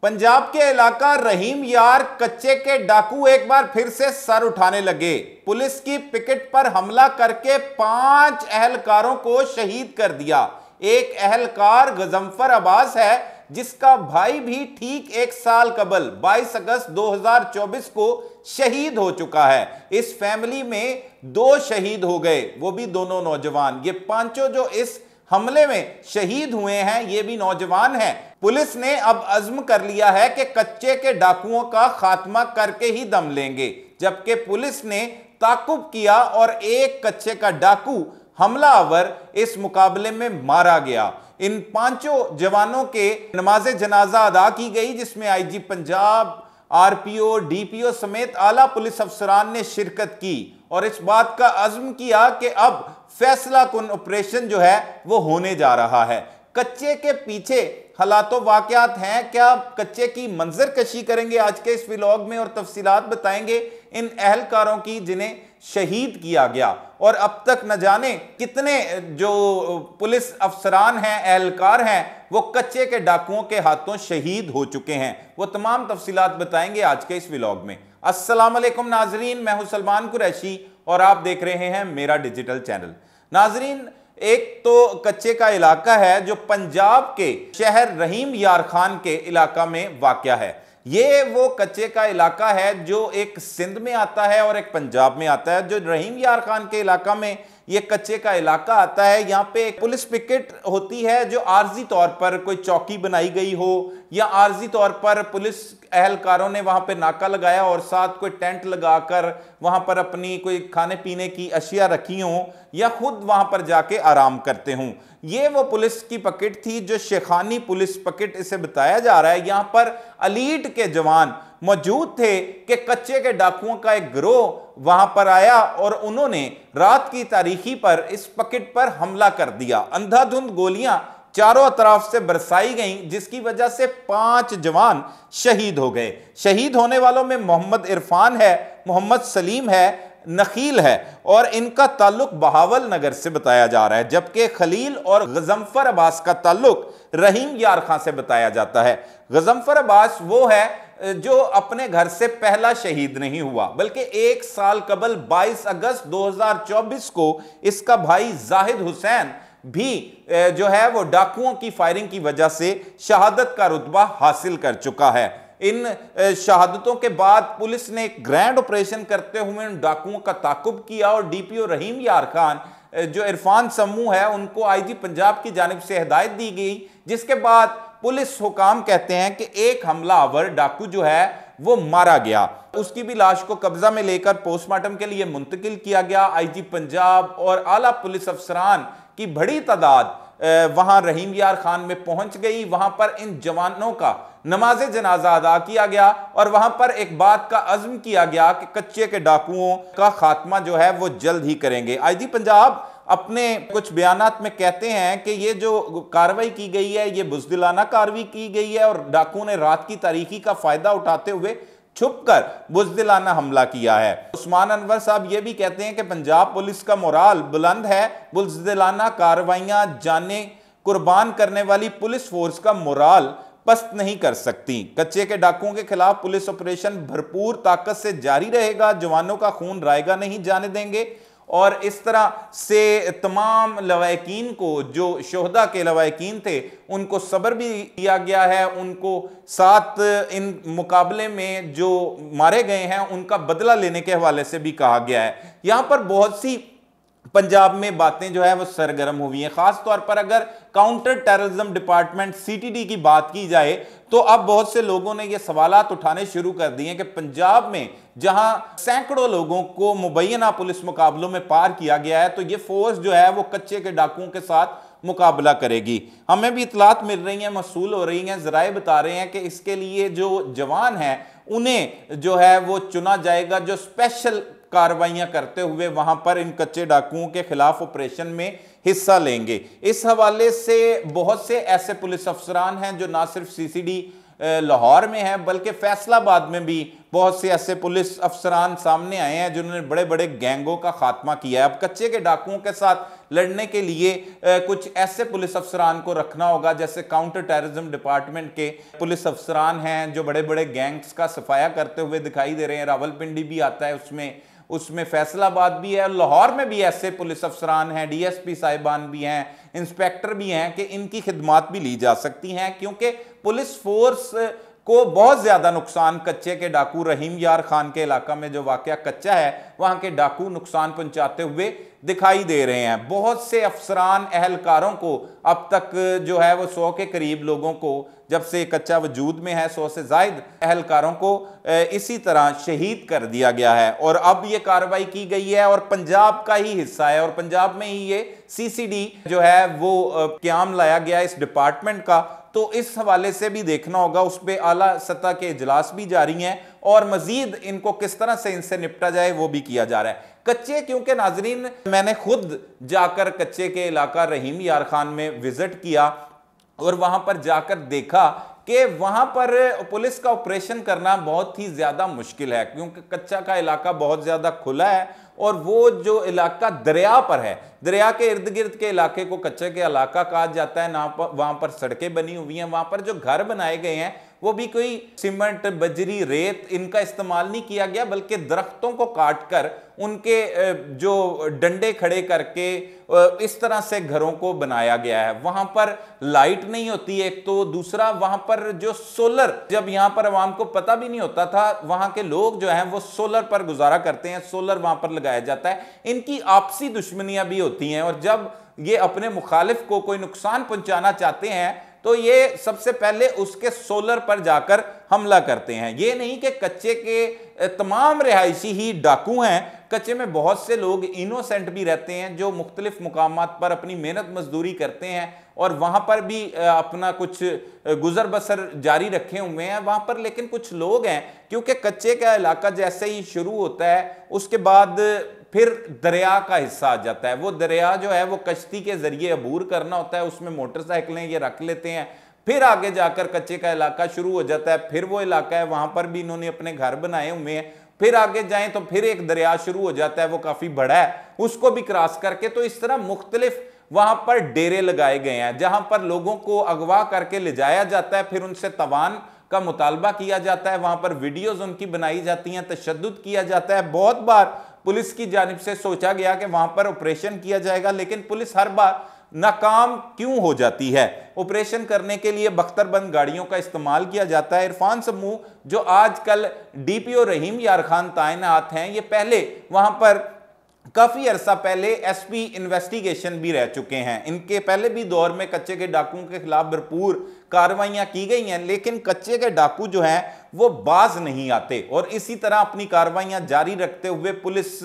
पंजाब के इलाका रहीम यार कच्चे के डाकू एक बार फिर से सर उठाने लगे। पुलिस की पिकेट पर हमला करके 5 अहलकारों को शहीद कर दिया। एक अहलकार गजंफर अब्बास है जिसका भाई भी ठीक 1 साल कबल 22 अगस्त 2024 को शहीद हो चुका है। इस फैमिली में 2 शहीद हो गए, वो भी दोनों नौजवान। ये पांचों जो इस हमले में शहीद हुए हैं ये भी नौजवान हैं। पुलिस ने अब अज़्म कर लिया है कि कच्चे के डाकुओं का खात्मा करके ही दम लेंगे, जबकि पुलिस ने ताकुब किया और एक कच्चे का डाकू हमलावर इस मुकाबले में मारा गया। इन पांचों जवानों के नमाज जनाजा अदा की गई, जिसमें आईजी पंजाब, आरपीओ, डीपीओ समेत आला पुलिस अफसरान ने शिरकत की और इस बात का अज़्म किया कि अब फैसला कुन ऑपरेशन जो है वो होने जा रहा है। कच्चे के पीछे हालातों वाकयात हैं क्या, कच्चे की मंजर कशी करेंगे आज के इस व्लॉग में और तफसीलात बताएंगे इन अहलकारों की जिन्हें शहीद किया गया। और अब तक न जाने कितने जो पुलिस अफसरान हैं, अहलकार हैं, वो कच्चे के डाकुओं के हाथों शहीद हो चुके हैं। वो तमाम तफसीलात बताएंगे आज के इस व्लॉग में। अस्सलाम वालेकुम नाजरीन, मैं हूं सलमान कुरैशी और आप देख रहे हैं मेरा डिजिटल चैनल। नाजरीन, एक तो कच्चे का इलाका है जो पंजाब के शहर रहीम यार खान के इलाका में वाक़या है। ये वो कच्चे का इलाका है जो एक सिंध में आता है और एक पंजाब में आता है। जो रहीम यार खान के इलाका में ये कच्चे का इलाका आता है, यहाँ पे एक पुलिस पिकेट होती है जो आर्जी तौर पर कोई चौकी बनाई गई हो या आर्जी तौर पर पुलिस अहलकारों ने वहां पे नाका लगाया और साथ कोई टेंट लगाकर वहां पर अपनी कोई खाने पीने की अशिया रखी हों या खुद वहां पर जाके आराम करते हों। ये वो पुलिस की पकेट थी जो शेखानी पुलिस पकेट इसे बताया जा रहा है। यहाँ पर अलीट के जवान मौजूद थे कि कच्चे के डाकुओं का एक गिरोह वहां पर आया और उन्होंने रात की तारीखी पर इस पकेट पर हमला कर दिया। अंधाधुंध गोलियां चारों तरफ से बरसाई गईं, जिसकी वजह से 5 जवान शहीद हो गए। शहीद होने वालों में मोहम्मद इरफान है, मोहम्मद सलीम है, नखील है और इनका ताल्लुक बहावल नगर से बताया जा रहा है, जबकि खलील और गजंफर अब्बास का ताल्लुक रहीम यार खां से बताया जाता है। गजंफर अब्बास वो है जो अपने घर से पहला शहीद नहीं हुआ, बल्कि 1 साल कबल 22 अगस्त 2024 को इसका भाई जाहिद हुसैन भी जो है वो डाकुओं की फायरिंग की वजह से शहादत का रुतबा हासिल कर चुका है। इन शहादतों के बाद पुलिस ने एक ग्रैंड ऑपरेशन करते हुए उन डाकुओं का ताकुब किया और डीपीओ रहीम यार खान जो इरफान समूह है उनको आईजी पंजाब की जानिब से हिदायत दी गई, जिसके बाद पुलिस हुकाम कहते हैं कि एक हमलावर डाकू जो है वो मारा गया। उसकी भी लाश को कब्जा में लेकर पोस्टमार्टम के लिए मुंतकिल किया गया। आईजी पंजाब और आला पुलिस अफसरान की बड़ी तादाद वहां रहीम यार खान में पहुंच गई। वहां पर इन जवानों का नमाज जनाजा अदा किया गया और वहां पर एक बात का अज़्म किया गया कि कच्चे के डाकुओं का खात्मा जो है वो जल्द ही करेंगे। आईजी पंजाब अपने कुछ बयानात में कहते हैं कि ये जो कार्रवाई की गई है ये बुज़दिलाना कार्रवाई की गई है और डाकुओं ने रात की तारीकी का फायदा उठाते हुए छुपकर बुज़दिलाना हमला किया है। उस्मान अनवर साहब ये भी कहते हैं कि पंजाब पुलिस का मोराल बुलंद है, बुज़दिलाना कार्रवाइयां जाने कुर्बान करने वाली पुलिस फोर्स का मोराल पस्त नहीं कर सकती। कच्चे के डाकुओं के खिलाफ पुलिस ऑपरेशन भरपूर ताकत से जारी रहेगा, जवानों का खून रायगा नहीं जाने देंगे और इस तरह से तमाम लवायकीन को, जो शोहदा के लवायकीन थे, उनको सब्र भी दिया गया है। उनको साथ इन मुकाबले में जो मारे गए हैं उनका बदला लेने के हवाले से भी कहा गया है। यहाँ पर बहुत सी पंजाब में बातें जो है वो सरगर्म हुई हैं। खास तौर पर अगर काउंटर टेररिज्म डिपार्टमेंट सीटीडी की बात की जाए तो अब बहुत से लोगों ने ये सवालात उठाने शुरू कर दिए कि पंजाब में जहां सैकड़ों लोगों को मुबैना पुलिस मुकाबलों में पार किया गया है, तो ये फोर्स जो है वो कच्चे के डाकुओं के साथ मुकाबला करेगी। हमें भी इतलात मिल रही हैं, मसूल हो रही हैं, जराए बता रहे हैं कि इसके लिए जो जवान हैं उन्हें जो है वो चुना जाएगा जो स्पेशल कार्रवाइयां करते हुए वहां पर इन कच्चे डाकुओं के खिलाफ ऑपरेशन में हिस्सा लेंगे। इस हवाले से बहुत से ऐसे पुलिस अफसरान हैं जो ना सिर्फ सीसीडी लाहौर में है बल्कि फैसलाबाद में भी बहुत से ऐसे पुलिस अफसरान सामने आए हैं जिन्होंने बड़े बड़े गैंगों का खात्मा किया है। अब कच्चे के डाकुओं के साथ लड़ने के लिए कुछ ऐसे पुलिस अफसरान को रखना होगा, जैसे काउंटर टेररिज्म डिपार्टमेंट के पुलिस अफसरान हैं जो बड़े बड़े गैंग्स का सफाया करते हुए दिखाई दे रहे हैं। रावलपिंडी भी आता है उसमें फैसलाबाद भी है, लाहौर में भी ऐसे पुलिस अफसरान हैं, डीएसपी साहिबान भी हैं, इंस्पेक्टर भी हैं कि इनकी खिदमात भी ली जा सकती हैं, क्योंकि पुलिस फोर्स को बहुत ज्यादा नुकसान कच्चे के डाकू रहीम यार खान के इलाका में जो वाकया कच्चा है वहां के डाकू नुकसान पहुंचाते हुए दिखाई दे रहे हैं। बहुत से अफसरान अहलकारों को अब तक जो है वो 100 के करीब लोगों को, जब से कच्चा वजूद में है, 100 से जायद अहलकारों को इसी तरह शहीद कर दिया गया है। और अब ये कार्रवाई की गई है और पंजाब का ही हिस्सा है और पंजाब में ही ये सीसीडी जो है वो क्याम लाया गया इस डिपार्टमेंट का। तो इस हवाले से भी देखना होगा, उस पर आला सतह के इजलास भी जारी हैं और मजीद इनको किस तरह से इनसे निपटा जाए वो भी किया जा रहा है। कच्चे, क्योंकि नाजरीन मैंने खुद जाकर कच्चे के इलाका रहीम यार खान में विजिट किया और वहां पर जाकर देखा कि वहां पर पुलिस का ऑपरेशन करना बहुत ही ज्यादा मुश्किल है, क्योंकि कच्चा का इलाका बहुत ज्यादा खुला है और वो जो इलाका दरिया पर है, दरिया के इर्द गिर्द के इलाके को कच्चे के इलाका कहा जाता है ना। वहां पर सड़कें बनी हुई हैं, वहां पर जो घर बनाए गए हैं वो भी कोई सीमेंट बजरी रेत इनका इस्तेमाल नहीं किया गया, बल्कि दरख्तों को काट कर उनके जो डंडे खड़े करके इस तरह से घरों को बनाया गया है। वहां पर लाइट नहीं होती एक तो, दूसरा वहां पर जो सोलर, जब यहां पर आवाम को पता भी नहीं होता था, वहां के लोग जो हैं वो सोलर पर गुजारा करते हैं, सोलर वहां पर लगाया जाता है। इनकी आपसी दुश्मनियां भी होती हैं और जब ये अपने मुखालिफ को कोई नुकसान पहुंचाना चाहते हैं तो ये सबसे पहले उसके सोलर पर जाकर हमला करते हैं। ये नहीं कि कच्चे के तमाम रिहायशी ही डाकू हैं, कच्चे में बहुत से लोग इनोसेंट भी रहते हैं जो मुख्तलिफ मुकामात पर अपनी मेहनत मजदूरी करते हैं और वहां पर भी अपना कुछ गुजर बसर जारी रखे हुए हैं वहां पर। लेकिन कुछ लोग हैं, क्योंकि कच्चे का इलाका जैसे ही शुरू होता है उसके बाद फिर दरिया का हिस्सा आ जाता है। वो दरिया जो है वो कश्ती के जरिए अबूर करना होता है, उसमें मोटरसाइकिलें ये रख लेते हैं, फिर आगे जाकर कच्चे का इलाका शुरू हो जाता है। फिर वो इलाका है वहां पर भी इन्होंने अपने घर बनाए हुए हैं, फिर आगे जाएं तो फिर एक दरिया शुरू हो जाता है, वो काफी बड़ा है, उसको भी क्रॉस करके। तो इस तरह मुख्तलिफ वहां पर डेरे लगाए गए हैं जहां पर लोगों को अगवा करके ले जाया जाता है, फिर उनसे तवान का मुतालबा किया जाता है, वहां पर वीडियोज उनकी बनाई जाती हैं, तशद्दुद किया जाता है। बहुत बार पुलिस की जानिब से सोचा गया कि वहां पर ऑपरेशन किया जाएगा, लेकिन पुलिस हर बार नाकाम क्यों हो जाती है। ऑपरेशन करने के लिए बख्तरबंद गाड़ियों का इस्तेमाल किया जाता है। इरफान समूह जो आजकल डीपीओ रहीम यार खान तैनात हैं, ये पहले वहां पर काफी अरसा पहले एसपी इन्वेस्टिगेशन भी रह चुके हैं। इनके पहले भी दौर में कच्चे के डाकुओं के खिलाफ भरपूर कार्रवाइयां की गई हैं, लेकिन कच्चे के डाकू जो हैं वो बाज नहीं आते और इसी तरह अपनी कार्रवाइयां जारी रखते हुए पुलिस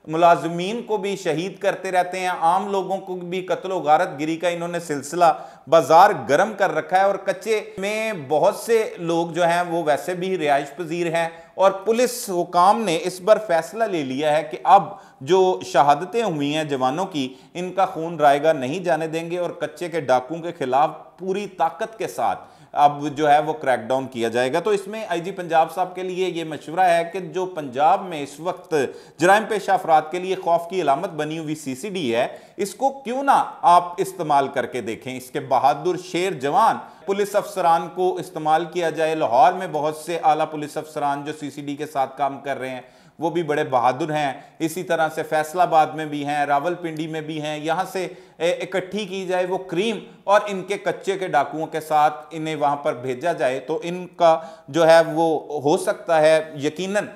मुलाजमीन को भी शहीद करते रहते हैं, आम लोगों को भी कत्ल गारत गिरी का इन्होंने सिलसिला बाजार गर्म कर रखा है। और कच्चे में बहुत से लोग जो हैं वो वैसे भी रिहाइश पजीर हैं और पुलिस हुकाम ने इस बार फैसला ले लिया है कि अब जो शहादतें हुई हैं जवानों की, इनका खून रायगा नहीं जाने देंगे और कच्चे के डाकुओं के खिलाफ पूरी ताकत के साथ अब जो है वो क्रैकडाउन किया जाएगा। तो इसमें आईजी पंजाब साहब के लिए ये मशवरा है कि जो पंजाब में इस वक्त जराइम पेशा अफराद के लिए खौफ की अलामत बनी हुई सीसीडी है, इसको क्यों ना आप इस्तेमाल करके देखें। इसके बहादुर शेर जवान पुलिस अफसरान को इस्तेमाल किया जाए। लाहौर में बहुत से आला पुलिस अफसरान जो सीसीडी के साथ काम कर रहे हैं वो भी बड़े बहादुर हैं। इसी तरह से फैसलाबाद में भी हैं, रावलपिंडी में भी हैं। यहाँ से इकट्ठी की जाए वो क्रीम और इनके कच्चे के डाकुओं के साथ इन्हें वहाँ पर भेजा जाए तो इनका जो है वो हो सकता है यकीनन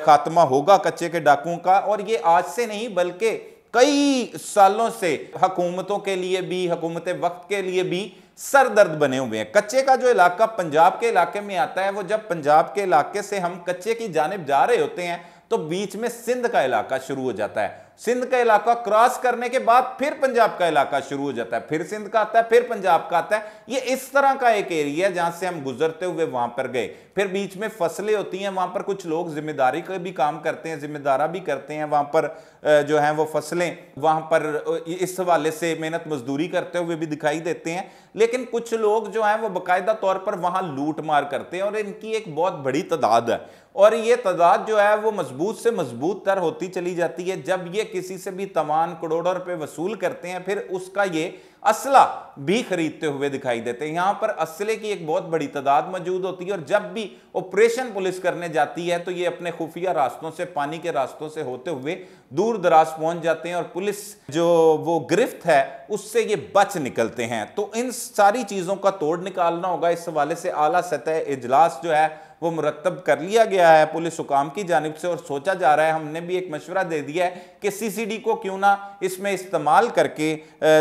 खात्मा होगा कच्चे के डाकुओं का। और ये आज से नहीं बल्कि कई सालों से हुकूमतों के लिए भी, हुकूमत वक्त के लिए भी सरदर्द बने हुए हैं। कच्चे का जो इलाका पंजाब के इलाके में आता है, वो जब पंजाब के इलाके से हम कच्चे की जानिब जा रहे होते हैं तो बीच में सिंध का इलाका शुरू हो जाता है। सिंध का इलाका क्रॉस करने के बाद फिर पंजाब का इलाका शुरू हो जाता है, फिर सिंध का आता है, फिर पंजाब का आता है। ये इस तरह का एक एरिया जहां से हम गुजरते हुए वहां पर गए। फिर बीच में फसलें होती हैं, वहां पर कुछ लोग जिम्मेदारी का भी काम करते हैं, जिम्मेदारा भी करते हैं। वहां पर जो है वो फसलें वहां पर इस हवाले से मेहनत मजदूरी करते हुए भी दिखाई देते हैं। लेकिन कुछ लोग जो हैं वो बाकायदा तौर पर वहां लूट मार करते हैं और इनकी एक बहुत बड़ी तादाद है और ये तादाद जो है वो मजबूत से मजबूत तर होती चली जाती है। जब ये किसी से भी तमाम करोड़ों रुपए वसूल करते हैं फिर उसका ये असला भी खरीदते हुए दिखाई देते हैं। यहां पर असले की एक बहुत बड़ी तादाद मौजूद होती है और जब भी ऑपरेशन पुलिस करने जाती है तो ये अपने खुफिया रास्तों से, पानी के रास्तों से होते हुए दूर दराज पहुंच जाते हैं और पुलिस जो वो गिरफ्त है उससे ये बच निकलते हैं। तो इन सारी चीजों का तोड़ निकालना होगा। इस हवाले से आला सतह इजलास जो है वो मुरतब कर लिया गया है पुलिस हुकाम की जानिब से और सोचा जा रहा है, हमने भी एक मशवरा दे दिया है कि सीसीडी को क्यों ना इसमें इस्तेमाल करके,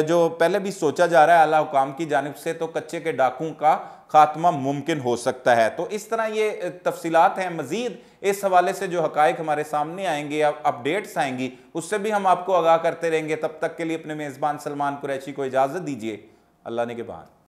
जो पहले भी सोचा जा रहा है आला हुकाम की जानिब से, तो कच्चे के डाकुओं का खात्मा मुमकिन हो सकता है। तो इस तरह ये तफसीलात हैं। मजीद इस हवाले से जो हकायक हमारे सामने आएंगे या अपडेट्स आएंगी उससे भी हम आपको आगाह करते रहेंगे। तब तक के लिए अपने मेज़बान सलमान कुरैशी को इजाज़त दीजिए। अल्लाह ने के बाद।